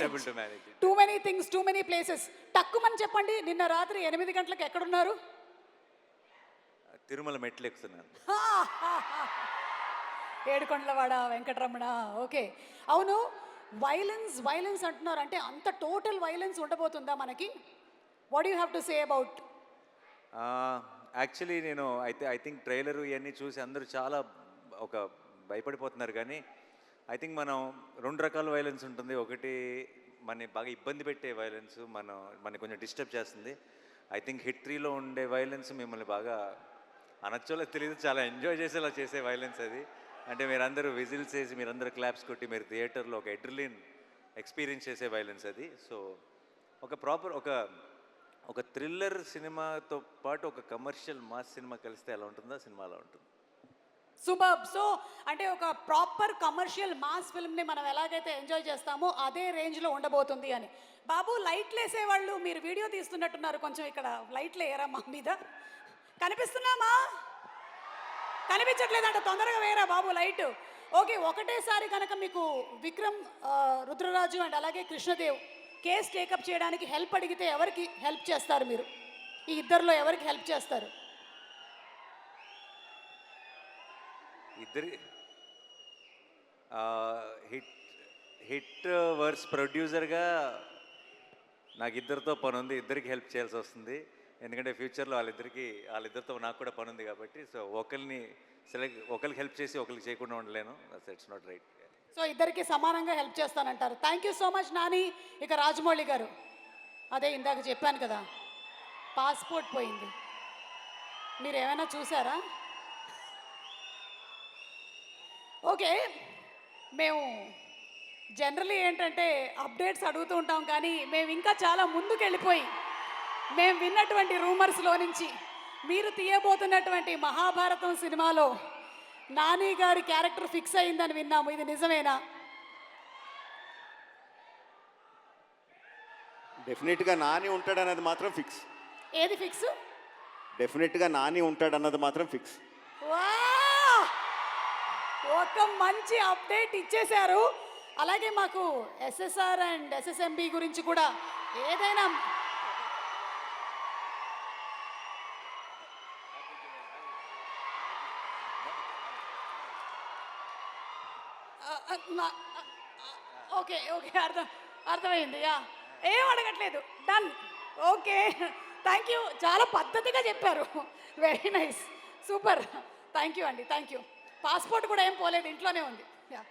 able to manage it. Too many things, too many places. తక్కువని చెప్పండి, నిన్న రాత్రి 8 గంటలకు ఎక్కడున్నారు? తిరుమల మెట్లు ఎక్కుతున్నాను. ఏడుకొండలవాడ వెంకటరమణ. ఓకే, అవును, వైలెన్స్ అంటున్నారు, అంటే అంత టోటల్ వైలెన్స్ ఉండబోతుందా మనకి? What you have to say about? Actually నేను ఐ థింక్ ట్రైలరు ఇవన్నీ చూసి అందరూ చాలా ఒక భయపడిపోతున్నారు. కానీ ఐ థింక్ మనం 2 రకాల వైలెన్స్ ఉంటుంది. ఒకటి మన బాగా ఇబ్బంది పెట్టే వైలెన్స్, మన కొంచెం డిస్టర్బ్ చేస్తుంది. ఐ థింక్ హిట్ 3లో ఉండే వైలెన్స్ మిమ్మల్ని బాగా అనొచ్చోలో తెలియదు, చాలా ఎంజాయ్ చేసేలా చేసే వైలెన్స్ అది. అంటే మీరందరూ విజిల్స్ వేసి, మీరందరూ క్లాప్స్ కొట్టి, మీరు థియేటర్లో ఒక ఎడ్రిలిన్ ఎక్స్పీరియన్స్ చేసే వైలెన్స్ అది. సో ఒక ప్రాపర్ ఒక థ్రిల్లర్ సినిమాతో పాటు ఒక కమర్షియల్ మాస్ సినిమా కలిస్తే ఎలా ఉంటుందో సినిమా అలా ఉంటుంది. సూపర్. సో అంటే ఒక ప్రాపర్ కమర్షియల్ మాస్ ఫిల్మ్ని మనం ఎలాగైతే ఎంజాయ్ చేస్తామో అదే రేంజ్లో ఉండబోతుంది అని. బాబు, లైట్లు వేసేవాళ్ళు మీరు వీడియో తీస్తున్నట్టున్నారు, కొంచెం ఇక్కడ లైట్లు వేయరా మా మీద? కనిపిస్తున్నామా? కనిపించట్లేదంట, తొందరగా వేయరా బాబు లైట్. ఓకే, ఒకటేసారి కనుక మీకు విక్రమ్, రుద్రరాజు అండ్ అలాగే కృష్ణదేవ్ కేస్ టేకప్ చేయడానికి హెల్ప్ అడిగితే ఎవరికి హెల్ప్ చేస్తారు మీరు? ఈ ఇద్దరిలో ఎవరికి హెల్ప్ చేస్తారు? ఇద్దరి హిట్ వర్స్ ప్రొడ్యూసర్గా నాకు ఇద్దరితో పని ఉంది, ఇద్దరికి హెల్ప్ చేయాల్సి వస్తుంది. ఎందుకంటే ఫ్యూచర్లో వాళ్ళిద్దరితో నాకు కూడా పని ఉంది కాబట్టి. సో ఒకరికి హెల్ప్ చేసి ఒకరికి చేయకుండా ఉండలేను. It's not right. సో ఇద్దరికి సమానంగా హెల్ప్ చేస్తానంటారు. Thank you so much Nani. ఇక రాజమౌళి గారు, అదే ఇందాక చెప్పాను కదా, పాస్పోర్ట్ పోయింది, మీరు ఏమైనా చూసారా? ఓకే, మేము జనరలీ ఏంటంటే అప్డేట్స్ అడుగుతూ ఉంటాం, కానీ మేము ఇంకా చాలా ముందుకు వెళ్ళిపోయి మేము విన్నటువంటి రూమర్స్లో నుంచి మీరు తీయబోతున్నటువంటి మహాభారతం సినిమాలో నాని గారి క్యారెక్టర్ ఫిక్స్ అయిందని విన్నాము, ఇది నిజమేనా? డెఫినెట్గా నాని ఉంటాడన్నది మాత్రం ఫిక్స్. ఏది ఫిక్స్? డెఫినెట్గా నాని ఉంటాడన్నది మాత్రం ఫిక్స్. ఒక మంచి అప్డేట్ ఇచ్చేశారు. అలాగే మాకు ఎస్ఎస్ఆర్ అండ్ ఎస్ఎస్ఎంబి గురించి కూడా ఏదైనా ఓకే అర్థమైంది. ఏం అడగట్లేదు, డన్. ఓకే, థ్యాంక్ యూ, చాలా పద్ధతిగా చెప్పారు. Very nice, super. Thank you అండి, థ్యాంక్ యూ. పాస్పోర్ట్ కూడా ఏం పోలేదు, ఇంట్లోనే ఉంది.